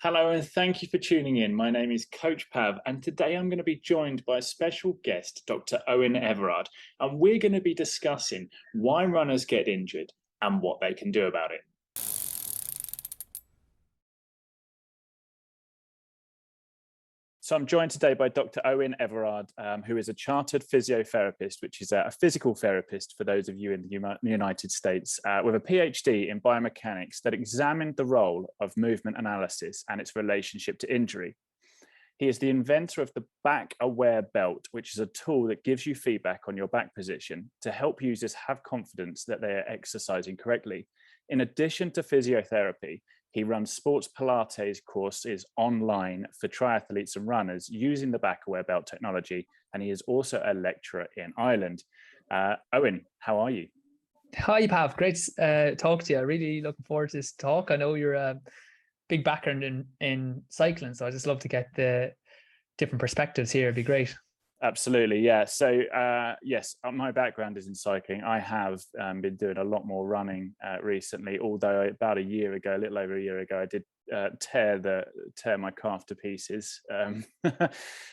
Hello, and thank you for tuning in. My name is Coach Pav, and today I'm going to be joined by a special guest, Dr. Eoin Everard, and we're going to be discussing why runners get injured and what they can do about it. So I'm joined today by Dr. Owen Everard, who is a chartered physiotherapist, which is a physical therapist for those of you in the United States, with a PhD in biomechanics that examined the role of movement analysis and its relationship to injury. He is the inventor of the Back Aware Belt, which is a tool that gives you feedback on your back position to help users have confidence that they are exercising correctly. In addition to physiotherapy, he runs sports Pilates courses online for triathletes and runners using the Back Aware Belt technology, and he is also a lecturer in Ireland. Owen, how are you? Hi, Pav. Great to talk to you. Really looking forward to this talk. I know you're a big background in cycling, so I just love to get the different perspectives here. It'd be great. Absolutely, yeah. So yes, my background is in cycling. I have been doing a lot more running recently, although about a year ago, a little over a year ago, I did tear my calf to pieces,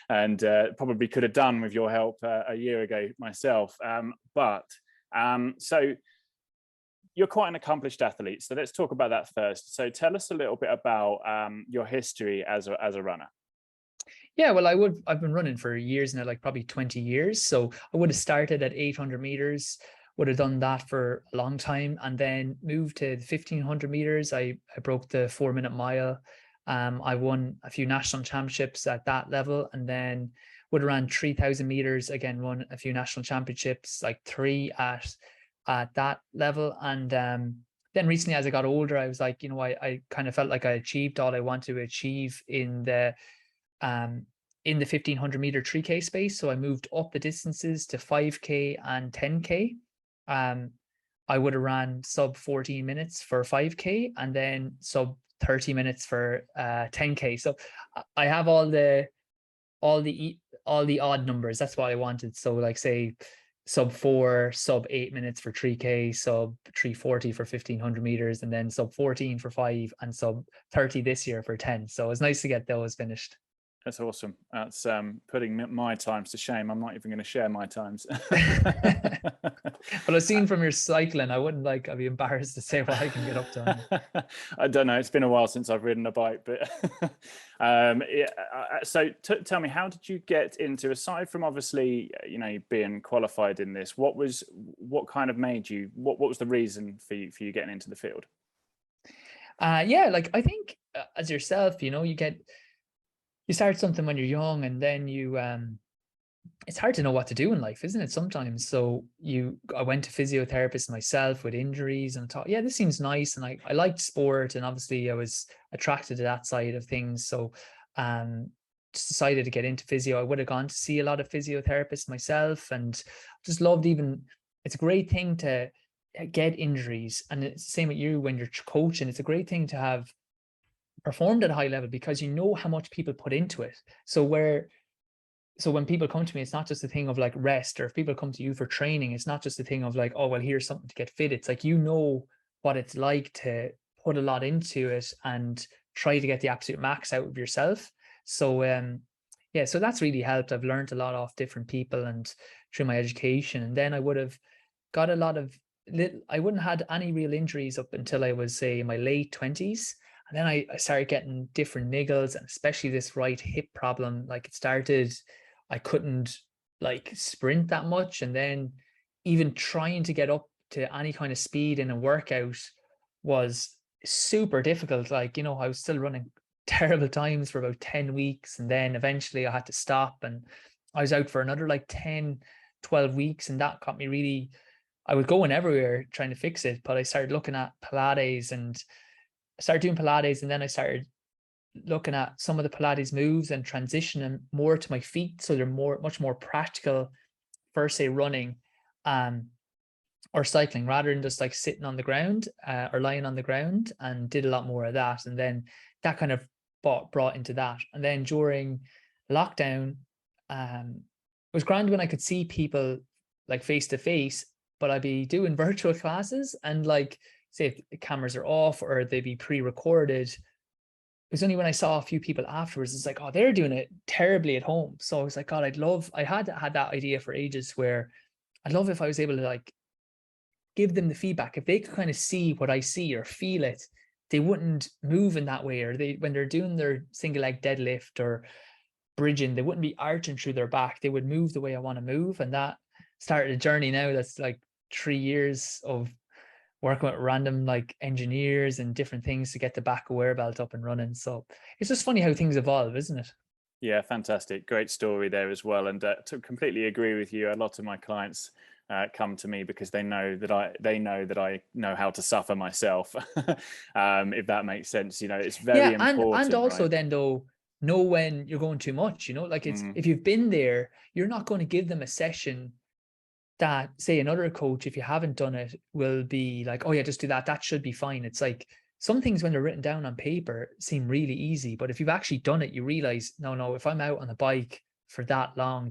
and probably could have done with your help a year ago myself. So you're quite an accomplished athlete, so let's talk about that first. So tell us a little bit about your history as a runner. Yeah, well, I've been running for years now, like probably 20 years. So I would have started at 800 meters, would have done that for a long time, and then moved to 1500 meters. I broke the 4 minute mile. I won a few national championships at that level, and then would have ran 3000 meters, again, won a few national championships, like three at that level. And then recently, as I got older, I was like, I kind of felt like I achieved all I wanted to achieve in the 1500 meter 3K space. So I moved up the distances to 5K and 10K. I would have ran sub 14 minutes for 5K and then sub 30 minutes for 10K. So I have all the odd numbers. That's what I wanted. So like say sub 4, sub 8 minutes for 3K, sub 340 for 1500 meters, and then sub 14 for 5 and sub 30 this year for 10. So it's nice to get those finished. That's awesome. That's putting my times to shame. I'm not even going to share my times. But I've seen from your cycling, I'd be embarrassed to say what I can get up to. I don't know. It's been a while since I've ridden a bike, but yeah, so tell me, how did you get into, aside from obviously, being qualified in this, what kind of made you, what was the reason for you getting into the field? Yeah, like I think as yourself, you start something when you're young, and then it's hard to know what to do in life, isn't it, sometimes? So I went to physiotherapists myself with injuries, and I thought, yeah, this seems nice. And I liked sport, and obviously I was attracted to that side of things. So just decided to get into physio. I would have gone to see a lot of physiotherapists myself, and just loved, it's a great thing to get injuries. And it's the same with you when you're coaching. It's a great thing to have performed at a high level because you know how much people put into it. So when people come to me, it's not just a thing of like rest, or if people come to you for training, it's not just a thing of like, oh, well, here's something to get fit. It's like, what it's like to put a lot into it and try to get the absolute max out of yourself. So yeah, so that's really helped. I've learned a lot off different people and through my education. And then I would have got I wouldn't had any real injuries up until I was, say, in my late 20s. And then I started getting different niggles, and especially this right hip problem. Like I couldn't like sprint that much. And then even trying to get up to any kind of speed in a workout was super difficult. Like, I was still running terrible times for about 10 weeks. And then eventually I had to stop, and I was out for another like 10, 12 weeks. And that got me really, I was going everywhere trying to fix it. But I started looking at Pilates, and I started doing Pilates, and then I started looking at some of the Pilates moves and transitioning more to my feet. So they're much more practical for, say, running or cycling, rather than just like sitting on the ground or lying on the ground, and did a lot more of that. And then that kind of brought into that. And then during lockdown, it was grand when I could see people like face to face, but I'd be doing virtual classes, and like, say if the cameras are off or they be pre-recorded, was only when I saw a few people afterwards, it's like, oh, they're doing it terribly at home. So I was like, God, I had that idea for ages where I'd love if I was able to like give them the feedback. If they could kind of see what I see or feel it, they wouldn't move in that way. Or they, when they're doing their single leg deadlift or bridging, they wouldn't be arching through their back. They would move the way I want to move. And that started a journey now that's like 3 years of working with random like engineers and different things to get the back aware belt up and running. So it's just funny how things evolve, isn't it? Yeah, fantastic. Great story there as well. And to completely agree with you, a lot of my clients come to me because they know that I know how to suffer myself. If that makes sense, it's very Yeah, and important, also right? then though, know when you're going too much, like it's, Mm, if you've been there, you're not going to give them a session that, say, another coach, if you haven't done it, will be like, oh yeah, just do that. That should be fine. It's like some things when they're written down on paper seem really easy, but if you've actually done it, you realize, no, if I'm out on the bike for that long,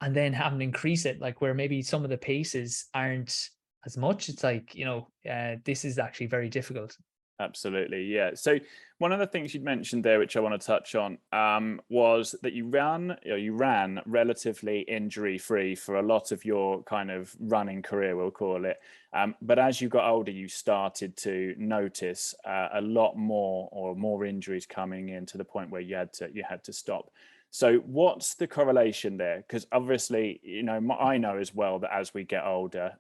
and then having to increase it, like where maybe some of the paces aren't as much, it's like, this is actually very difficult. absolutely, yeah. So one of the things you'd mentioned there, which I want to touch on, was that you ran relatively injury-free for a lot of your kind of running career, we'll call it. But as you got older, you started to notice a lot more injuries coming in to the point where you had to stop. So what's the correlation there? Because obviously, I know as well that as we get older,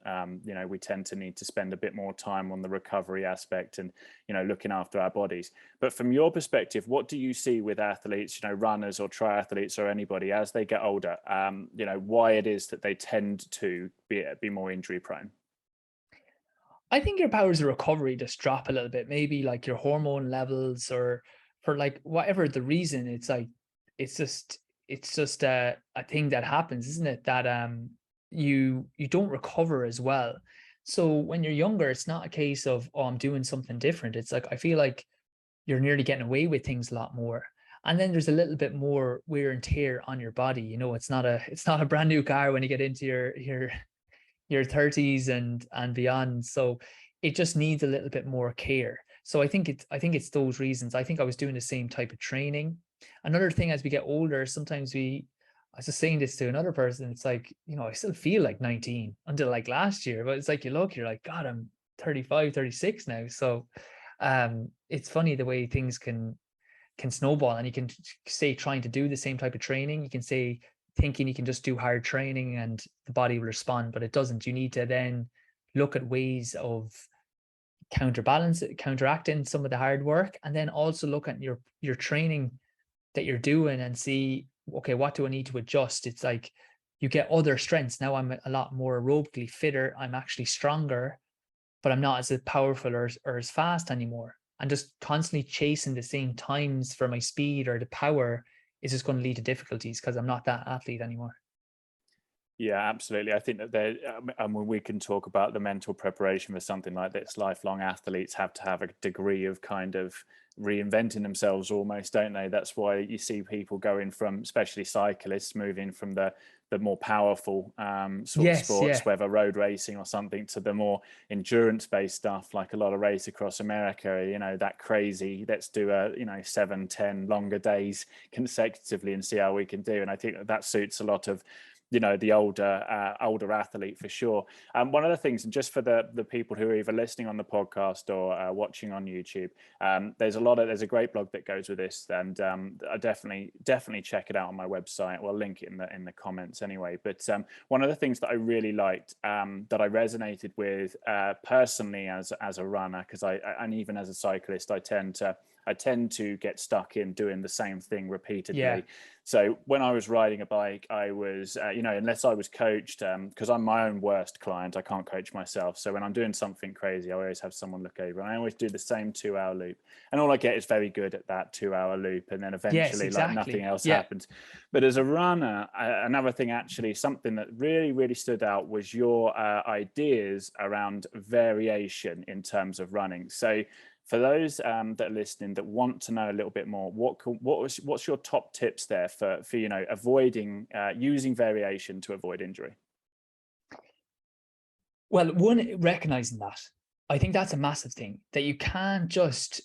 we tend to need to spend a bit more time on the recovery aspect and, looking after our bodies. But from your perspective, what do you see with athletes, runners or triathletes or anybody as they get older, why it is that they tend to be more injury prone? I think your powers of recovery just drop a little bit, maybe like your hormone levels, or for like whatever the reason. It's like it's just a thing that happens, isn't it? That you don't recover as well. So when you're younger, it's not a case of, oh, I'm doing something different. It's like I feel like you're nearly getting away with things a lot more. And then there's a little bit more wear and tear on your body. It's not a brand new car when you get into your 30s and beyond. So it just needs a little bit more care. So I think it's those reasons. I think I was doing the same type of training. Another thing, as we get older, sometimes I was just saying this to another person, it's like, I still feel like 19 until like last year, but it's like you're like, God, I'm 35, 36 now. So it's funny the way things can snowball, and you can say trying to do the same type of training, you can say thinking you can just do hard training and the body will respond, but it doesn't. You need to then look at ways of counteracting some of the hard work, and then also look at your training that you're doing and see, okay, what do I need to adjust? It's like you get other strengths. Now I'm a lot more aerobically fitter, I'm actually stronger, but I'm not as powerful or as fast anymore. And just constantly chasing the same times for my speed or the power is just going to lead to difficulties because I'm not that athlete anymore. Yeah, absolutely. I think that there, we can talk about the mental preparation for something like this. Lifelong athletes have to have a degree of kind of reinventing themselves almost, don't they? That's why you see people going from, especially cyclists, moving from the more powerful sort of Yes, sports, yeah. whether road racing or something, to the more endurance-based stuff, like a lot of race across America, that crazy, let's do 7, 10 longer days consecutively and see how we can do. And I think that suits a lot of the older athlete for sure. One of the things, and just for the people who are either listening on the podcast or watching on YouTube, there's a great blog that goes with this, and I definitely check it out on my website. We'll link it in the comments anyway. But one of the things that I really liked, that I resonated with personally as a runner, because and even as a cyclist, I tend to get stuck in doing the same thing Yeah. repeatedly. So when I was riding a bike, I was, unless I was coached, because I'm my own worst client, I can't coach myself. So when I'm doing something crazy, I always have someone look over, and I always do the same 2 hour loop. And all I get is very good at that 2 hour loop. And then Yes, eventually, like, nothing exactly. else Yeah. happens. But as a runner, another thing, actually, something that really, really stood out was your ideas around variation in terms of running. So for those that are listening that want to know a little bit more, what's your top tips there for avoiding using variation to avoid injury? Well, one, recognizing that. I think that's a massive thing, that you can't just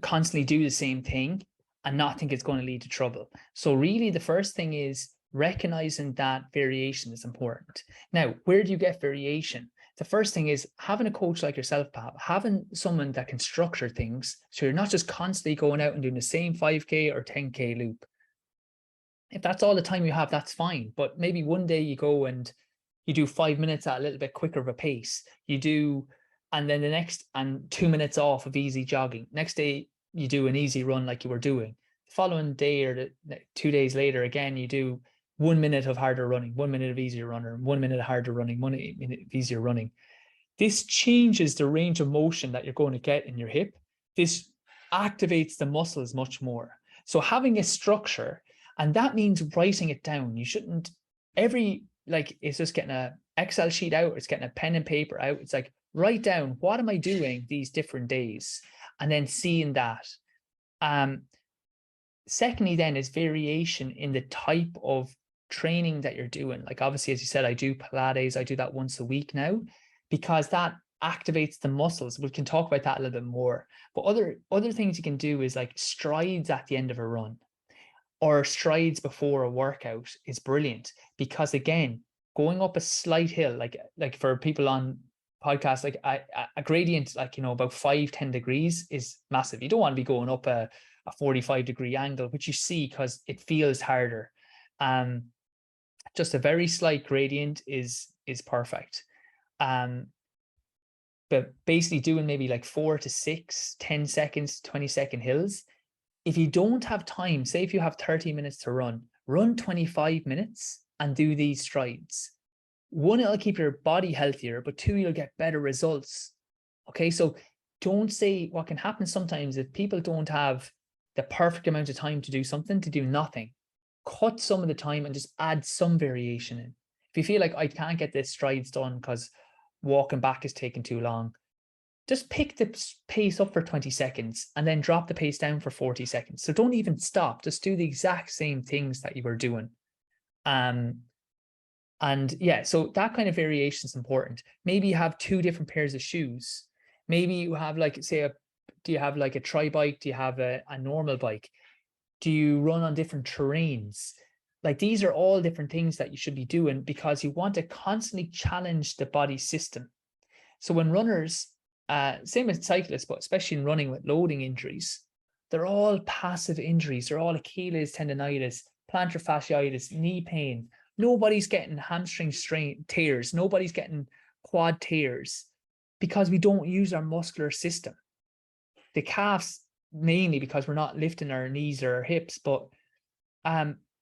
constantly do the same thing and not think it's going to lead to trouble. So really the first thing is recognizing that variation is important. Now, where do you get variation? The first thing is having a coach like yourself, Pab, having someone that can structure things so you're not just constantly going out and doing the same 5K or 10K loop. If that's all the time you have, that's fine. But maybe one day you go and you do 5 minutes at a little bit quicker of a pace. You do, and then the next, and 2 minutes off of easy jogging. Next day, you do an easy run like you were doing. The following day or 2 days later, again, you do 1 minute of harder running, 1 minute of easier runner, 1 minute of harder running, 1 minute of easier running. This changes the range of motion that you're going to get in your hip. This activates the muscles much more. So having a structure, and that means writing it down. You shouldn't it's just getting an Excel sheet out, it's getting a pen and paper out. It's like, write down, what am I doing these different days? And then seeing that. Secondly, then is variation in the type of training that you're doing. Like obviously, as you said, I do Pilates, I do that once a week now, because that activates the muscles. We can talk about that a little bit more. But other things you can do is like strides at the end of a run, or strides before a workout is brilliant, because again, going up a slight hill, like for people on podcasts, like a gradient, like, about 5-10 degrees is massive. You don't want to be going up a 45-degree angle, which you see because it feels harder. Just a very slight gradient is perfect. But basically doing maybe like 4 to 6, 10 seconds, 20-second hills. If you don't have time, say if you have 30 minutes to run 25 minutes and do these strides. 1, it'll keep your body healthier, but 2, you'll get better results. Okay, so don't say, what can happen sometimes if people don't have the perfect amount of time to do something, to do nothing. Cut some of the time and just add some variation in. If you feel like I can't get this strides done because walking back is taking too long, just pick the pace up for 20 seconds and then drop the pace down for 40 seconds. So don't even stop. Just do the exact same things that you were doing. And yeah, so that kind of variation is important. Maybe you have 2 different pairs of shoes. Maybe you have like, say, do you have like a tri bike? Do you have a normal bike? Do you run on different terrains? Like these are all different things that you should be doing, because you want to constantly challenge the body system. So when runners, same as cyclists, but especially in running with loading injuries, they're all passive injuries. They're all Achilles tendonitis, plantar fasciitis, knee pain. Nobody's getting hamstring tears. Nobody's getting quad tears, because we don't use our muscular system. The calves, mainly because we're not lifting our knees or our hips, but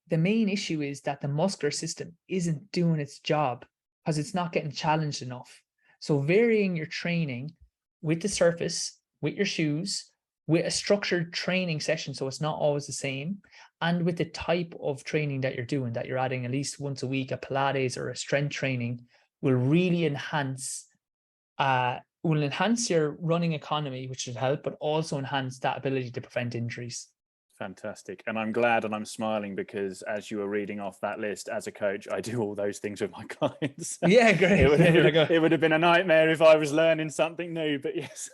the main issue is that the muscular system isn't doing its job because it's not getting challenged enough. So varying your training with the surface, with your shoes, with a structured training session, so it's not always the same, and with the type of training that you're doing, that you're adding at least once a week, a Pilates or a strength training, will really enhance your running economy, which should help, but also enhance that ability to prevent injuries. Fantastic. And I'm glad, and I'm smiling, because as you were reading off that list, as a coach, I do all those things with my clients. Yeah, great. It would have been a nightmare if I was learning something new, but yes.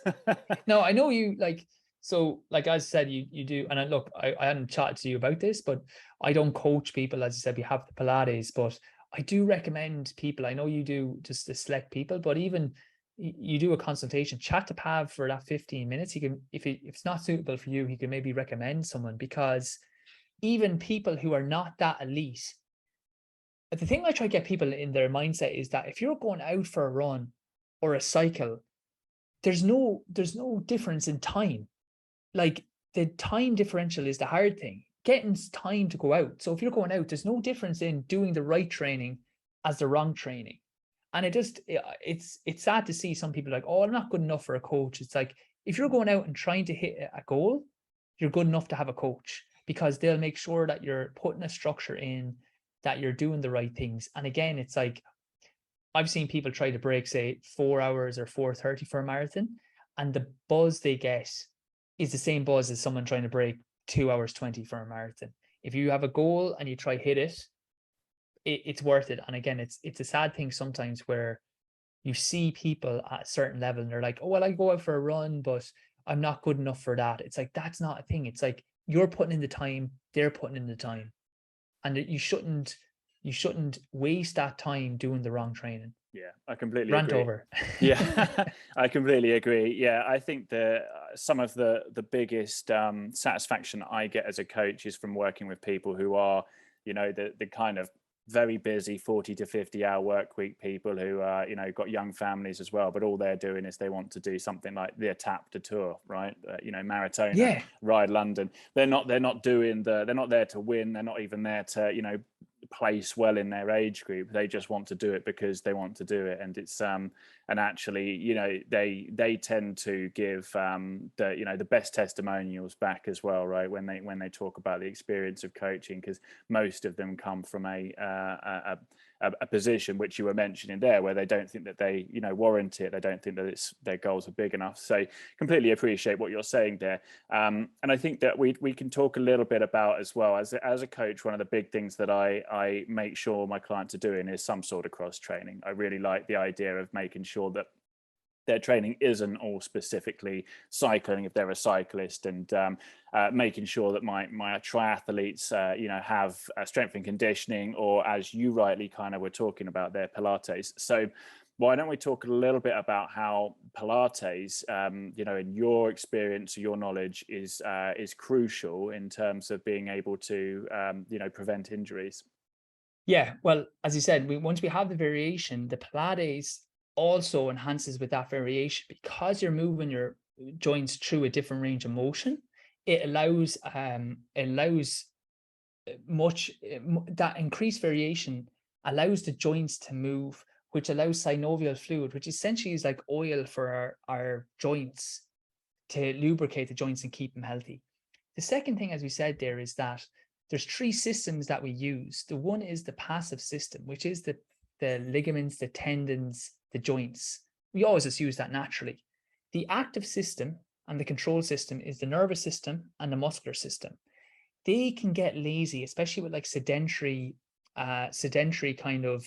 No, I know you, like, so like as I said, you do, and look, I hadn't chatted to you about this, but I don't coach people. As I said, we have the Pilates, but I do recommend people, I know you do just to select people, but even you do a consultation, chat to Pav for that 15 minutes. He can, if it's not suitable for you, he can maybe recommend someone, because even people who are not that elite, the thing I try to get people in their mindset is that if you're going out for a run or a cycle, there's no difference in time. Like the time differential is the hard thing, getting time to go out. So if you're going out, there's no difference in doing the right training as the wrong training. And it's sad to see some people like, oh, I'm not good enough for a coach. It's like, if you're going out and trying to hit a goal, you're good enough to have a coach, because they'll make sure that you're putting a structure in, that you're doing the right things. And again, it's like, I've seen people try to break, say, 4 hours or 4:30 for a marathon, and the buzz they get is the same buzz as someone trying to break 2 hours 20 for a marathon. If you have a goal and you try hit it, it's worth it. And again, it's a sad thing sometimes where you see people at a certain level and they're like, oh, well, I go out for a run, but I'm not good enough for that. It's like, that's not a thing. It's like, you're putting in the time, they're putting in the time. And you shouldn't waste that time doing the wrong training. Yeah, I completely Rant agree. over. Yeah, I completely agree. Yeah, I think some of the biggest satisfaction I get as a coach is from working with people who are, you know, the kind of very busy 40 to 50 hour work week people who are, you know, got young families as well, but all they're doing is they want to do something like the Étape de Tour, right? You know, Maratona, Yeah. Ride London. They're not doing they're not there to win. They're not even there to, you know, place well in their age group. They just want to do it because they want to do it. And it's and actually, you know, they tend to give the, you know, the best testimonials back as well, right, when they talk about the experience of coaching, because most of them come from a position which you were mentioning there, where they don't think that they, you know, warrant it. They don't think that their goals are big enough. So completely appreciate what you're saying there. And I think that we can talk a little bit about as well, as a coach, one of the big things that I make sure my clients are doing is some sort of cross training. I really like the idea of making sure that their training isn't all specifically cycling if they're a cyclist, and making sure that my triathletes, you know, have strength and conditioning, or as you rightly kind of were talking about, their Pilates. So why don't we talk a little bit about how Pilates, you know, in your experience, your knowledge, is crucial in terms of being able to, you know, prevent injuries? Yeah, well, as you said, once we have the variation, the Pilates also enhances with that variation, because you're moving your joints through a different range of motion. It allows much that increased variation allows the joints to move, which allows synovial fluid, which essentially is like oil for our joints, to lubricate the joints and keep them healthy. The second thing, as we said there, is that there's three systems that we use. The one is the passive system, which is the ligaments, the tendons, the joints. We always just use that naturally. The active system and the control system is the nervous system and the muscular system. They can get lazy, especially with like sedentary kind of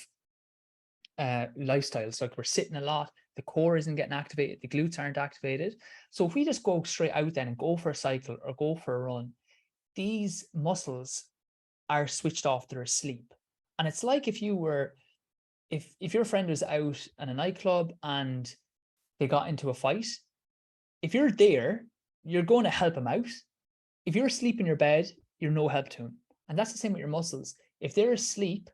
lifestyles. Like, we're sitting a lot, the core isn't getting activated, the glutes aren't activated. So if we just go straight out then and go for a cycle or go for a run, these muscles are switched off, they're asleep. And it's like if your friend was out in a nightclub and they got into a fight, if you're there, you're going to help him out. If you're asleep in your bed, you're no help to him. And that's the same with your muscles. If they're asleep,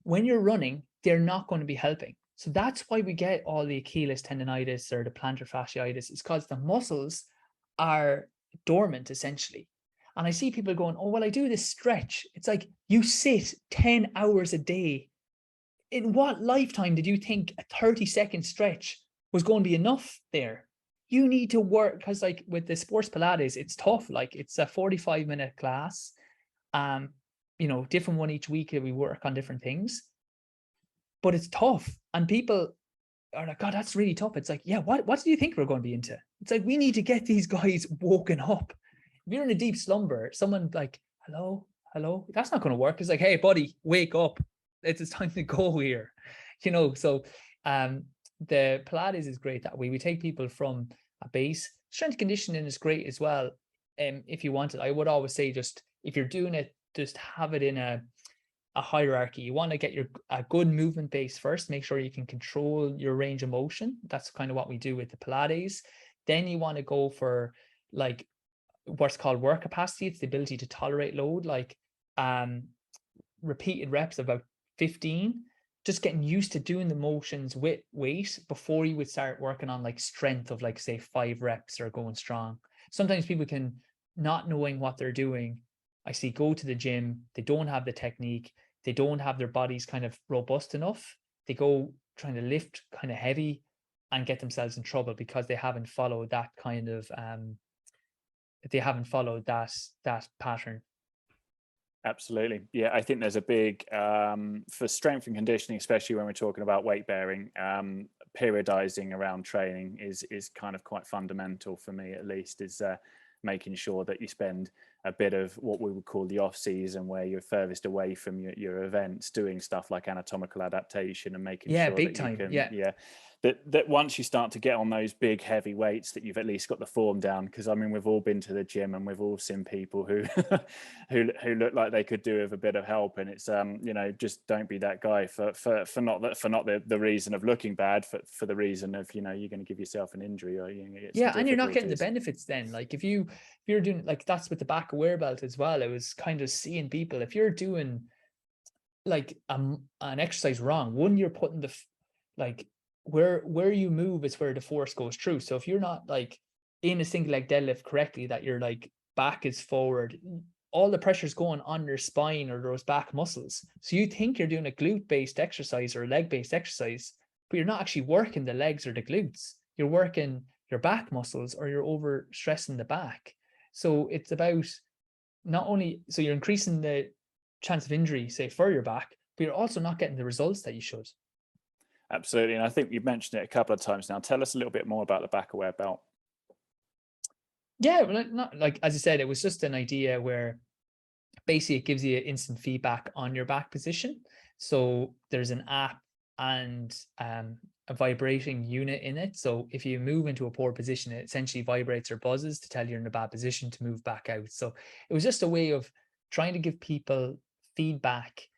when you're running, they're not going to be helping. So that's why we get all the Achilles tendonitis or the plantar fasciitis. It's because the muscles are dormant, essentially. And I see people going, oh, well, I do this stretch. It's like, you sit 10 hours a day. In what lifetime did you think a 30-second stretch was going to be enough there? You need to work, because like with the sports Pilates, it's tough. Like, it's a 45-minute class. You know, different one each week that we work on different things. But it's tough. And people are like, God, that's really tough. It's like, yeah, what do you think we're going to be into? It's like, we need to get these guys woken up. If you're in a deep slumber, someone like, hello, that's not going to work. It's like, hey, buddy, wake up. It's time to go here. You know, so the Pilates is great that way. We take people from a base. Strength conditioning is great as well. If you want it, I would always say, just if you're doing it, just have it in a hierarchy. You want to get a good movement base first. Make sure you can control your range of motion. That's kind of what we do with the Pilates. Then you want to go for like what's called work capacity. It's the ability to tolerate load, like repeated reps of about 15. Just getting used to doing the motions with weight before you would start working on like strength of like, say, 5 reps or going strong. Sometimes people can, not knowing what they're doing, I see, go to the gym, they don't have the technique, they don't have their bodies kind of robust enough. They go trying to lift kind of heavy and get themselves in trouble because they haven't followed that kind of that pattern. Absolutely. Yeah, I think there's a big, for strength and conditioning, especially when we're talking about weight bearing, periodizing around training is kind of quite fundamental for me, at least, is making sure that you spend a bit of what we would call the off season, where you're furthest away from your events, doing stuff like anatomical adaptation and making sure big that you time. can, Yeah. that once you start to get on those big heavy weights, that you've at least got the form down. Because I mean, we've all been to the gym and we've all seen people who who look like they could do with a bit of help, and it's you know, just don't be that guy for not the reason of looking bad, for the reason of, you know, you're going to give yourself an injury, or you're going to get some and you're not getting the difficulties. benefits then. Like if you're doing, like, that's with the back aware belt as well. I was kind of seeing people, if you're doing like an exercise wrong, one, you're putting like where you move is where the force goes through. So if you're not like in a single leg deadlift correctly, that your like back is forward, all the pressure's going on your spine or those back muscles. So you think you're doing a glute based exercise or a leg based exercise, but you're not actually working the legs or the glutes. You're working your back muscles, or you're over stressing the back. So it's about not only, so you're increasing the chance of injury, say, for your back, but you're also not getting the results that you should. Absolutely. And I think you've mentioned it a couple of times now. Tell us a little bit more about the back aware belt. Yeah, well, not like, as I said, it was just an idea where basically it gives you instant feedback on your back position. So there's an app and a vibrating unit in it. So if you move into a poor position, it essentially vibrates or buzzes to tell you're in a bad position to move back out. So it was just a way of trying to give people feedback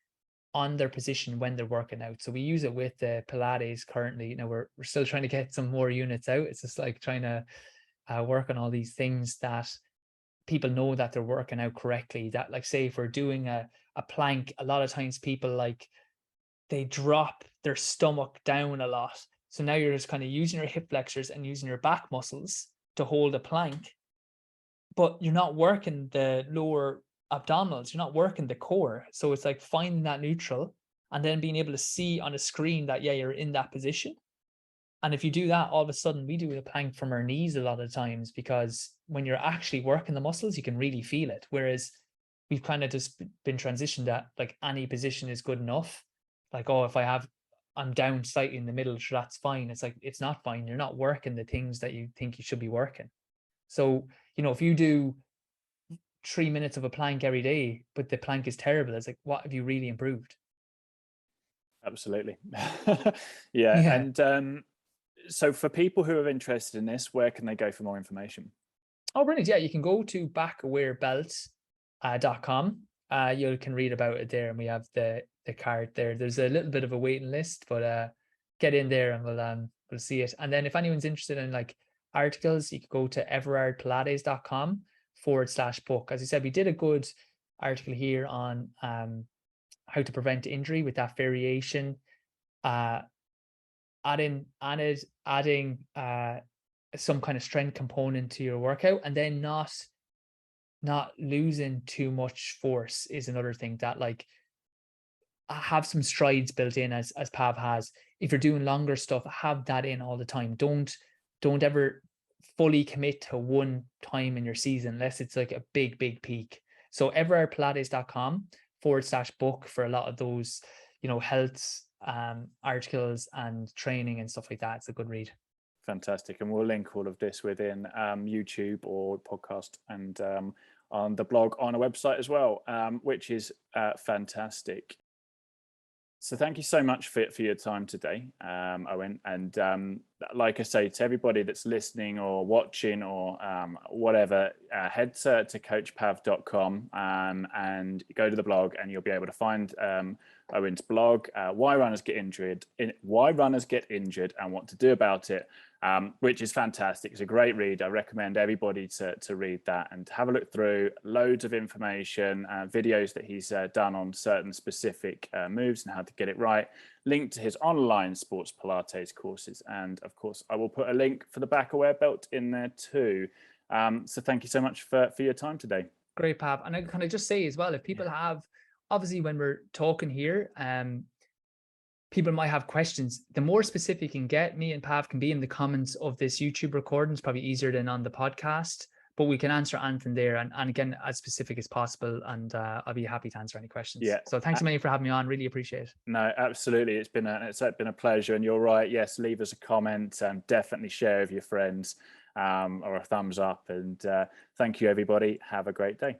on their position when they're working out. So we use it with the Pilates currently. You know, we're still trying to get some more units out. It's just like trying to work on all these things that people know that they're working out correctly. That, like, say if we're doing a plank, a lot of times people, like, they drop their stomach down a lot. So now you're just kind of using your hip flexors and using your back muscles to hold a plank, but you're not working the lower abdominals, you're not working the core. So it's like finding that neutral and then being able to see on a screen that, yeah, you're in that position. And if you do that, all of a sudden, we do the plank from our knees a lot of times, because when you're actually working the muscles, you can really feel it. Whereas we've kind of just been transitioned that like any position is good enough. Like, oh, if I'm down slightly in the middle, sure, that's fine. It's like, it's not fine. You're not working the things that you think you should be working. So, you know, if you do 3 minutes of a plank every day, but the plank is terrible, it's like, what have you really improved? Absolutely. Yeah. Yeah. And so for people who are interested in this, where can they go for more information? Oh, brilliant. Yeah, you can go to backawarebelt.com. You can read about it there, and we have the card there. There's a little bit of a waiting list, but get in there and we'll see it. And then if anyone's interested in like articles, you can go to everardpilates.com/book. As I said, we did a good article here on how to prevent injury with that variation. Adding some kind of strength component to your workout, and then not losing too much force is another thing. That, like, have some strides built in, as Pav has. If you're doing longer stuff, have that in all the time. Don't ever fully commit to one time in your season unless it's like a big peak. So everardpilates.com/book for a lot of those, you know, health articles and training and stuff like that. It's a good read. Fantastic. And we'll link all of this within YouTube or podcast, and on the blog on a website as well, which is fantastic. So thank you so much for your time today, Owen. And like I say, to everybody that's listening or watching or whatever, head to coachpav.com and go to the blog, and you'll be able to find Owen's blog, Why Runners Get Injured, and What to Do About It, which is fantastic. It's a great read. I recommend everybody to read that and have a look through. Loads of information, videos that he's done on certain specific moves and how to get it right. Link to his online sports Pilates courses. And of course, I will put a link for the back aware belt in there too. So thank you so much for your time today. Great, Pav. And I kind of just say as well, if people have, obviously when we're talking here, people might have questions. The more specific you can get, me and Pav can be in the comments of this YouTube recording. It's probably easier than on the podcast, but we can answer anything there. And again, as specific as possible. And I'll be happy to answer any questions. Yeah. So thanks a million for having me on. Really appreciate it. No, absolutely. It's been a pleasure. And you're right. Yes, leave us a comment and definitely share with your friends, or a thumbs up. And thank you, everybody. Have a great day.